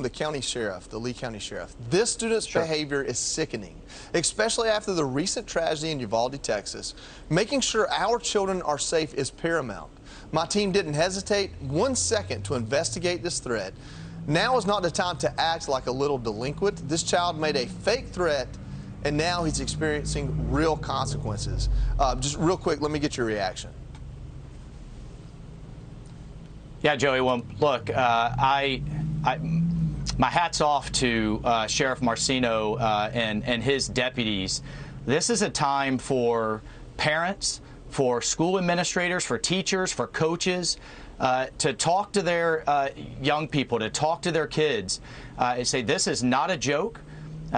The county sheriff, the Lee County Sheriff. This student's behavior is sickening, especially after the recent tragedy in Uvalde, Texas. Making sure our children are safe is paramount. My team didn't hesitate 1 second to investigate this threat. Now is not the time to act like a little delinquent. This child made a fake threat, and now he's experiencing real consequences. Just real quick, let me get your reaction. Yeah, Joey, well, look, my hat's off to Sheriff Marcino and his deputies. This is a time for parents, for school administrators, for teachers, for coaches to talk to their young people, to talk to their kids and say this is not a joke.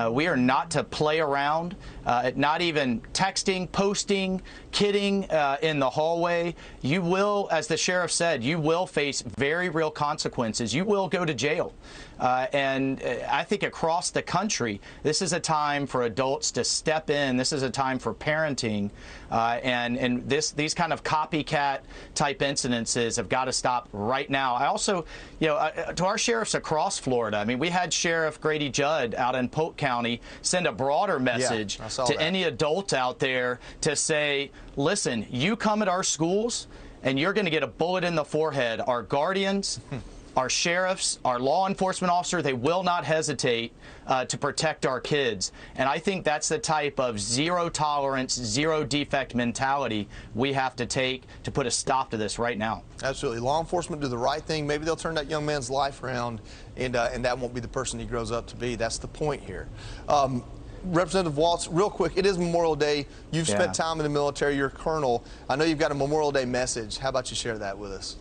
We are not to play around, not even texting, posting, kidding in the hallway. You will, as the sheriff said, you will face very real consequences. You will go to jail. And I think across the country, this is a time for adults to step in. This is a time for parenting. And these kind of copycat type incidences have got to stop right now. I also, to our sheriffs across Florida, I mean, we had Sheriff Grady Judd out in Polk County send a broader message to any adult out there to say, listen, you come at our schools and you're going to get a bullet in the forehead. Our guardians, our sheriffs, our law enforcement officer, they will not hesitate to protect our kids. And I think that's the type of zero tolerance, zero defect mentality we have to take to put a stop to this right now. Absolutely. Law enforcement do the right thing. Maybe they'll turn that young man's life around, and that won't be the person he grows up to be. That's the point here. Representative Waltz, real quick, it is Memorial Day. You've spent time in the military. You're a colonel. I know you've got a Memorial Day message. How about you share that with us?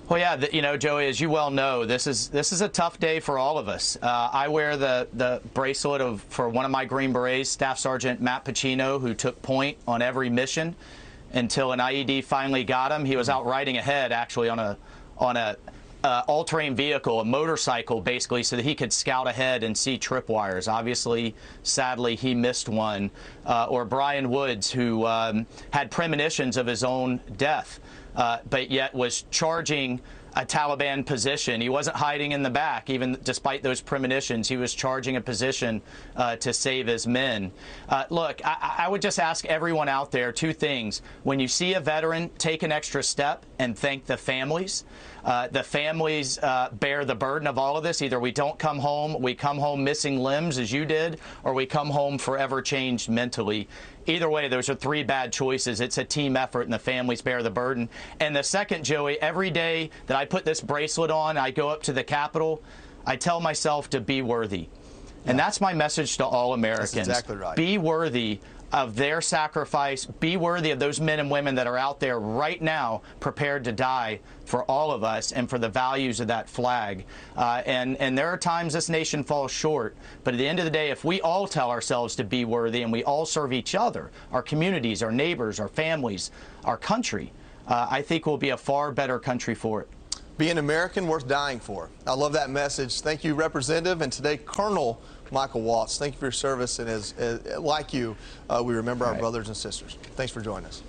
Well, yeah, Joey, as you well know, this is a tough day for all of us. I wear the bracelet for one of my Green Berets, Staff Sergeant Matt Pacino, who took point on every mission until an IED finally got him. He was out riding ahead, actually, on a all-terrain vehicle, a motorcycle, basically, so that he could scout ahead and see tripwires. Obviously, sadly, he missed one. Or Brian Woods, who had premonitions of his own death, but yet was charging a Taliban position. He wasn't hiding in the back, even despite those premonitions. He was charging a position to save his men. Look, I would just ask everyone out there two things. When you see a veteran, take an extra step and thank the families. The families bear the burden of all of this. Either we don't come home, we come home missing limbs, as you did, or we come home forever changed mentally. Either way, those are three bad choices. It's a team effort, and the families bear the burden. And the second, Joey, every day that I put this bracelet on, I go up to the Capitol, I tell myself to be worthy. And that's my message to all Americans. That's exactly right. Be worthy of their sacrifice. Be worthy of those men and women that are out there right now prepared to die for all of us and for the values of that flag. And there are times this nation falls short, but at the end of the day, if we all tell ourselves to be worthy and we all serve each other, our communities, our neighbors, our families, our country, I think we'll be a far better country for it. Be an American worth dying for. I love that message. Thank you, Representative, and today, Colonel Michael Waltz. Thank you for your service, and like you, we remember our brothers and sisters. Thanks for joining us.